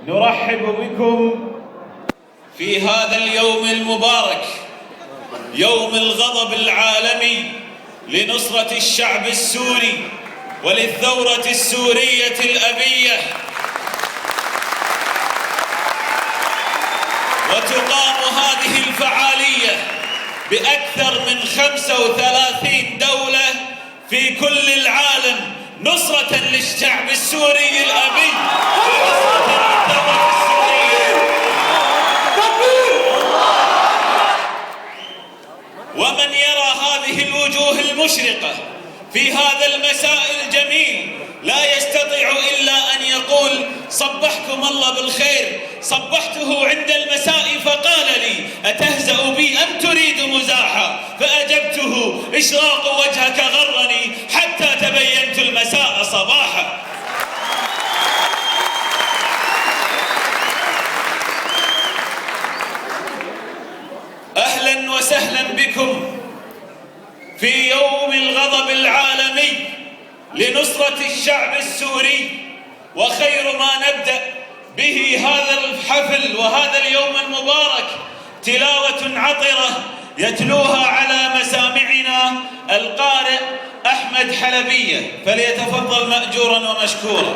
نرحب بكم في هذا اليوم المبارك، يوم الغضب العالمي لنصرة الشعب السوري وللثورة السورية الأبية. وتقام هذه الفعالية بأكثر من 35 دولة في كل العالم نصرة للشعب السوري الأبي ونصرة للثورة السورية. ومن يرى هذه الوجوه المشرقة في هذا المساء الجميل لا يستطيع إلا أن يقول صبحكم الله بالخير. صبحته عند المساء فقال لي أتهزأ بي أم تريد مزاحا؟ فأجبته إشراق وجهك غرني حتى تبينت المساء صباحا. أهلا وسهلا بكم في يوم الغضب العالمي لنصرة الشعب السوري. وخير ما نبدأ به هذا الحفل وهذا اليوم المبارك تلاوة عطرة يتلوها على مسامعنا القارئ أحمد حلبية، فليتفضل مأجورا ومشكورا.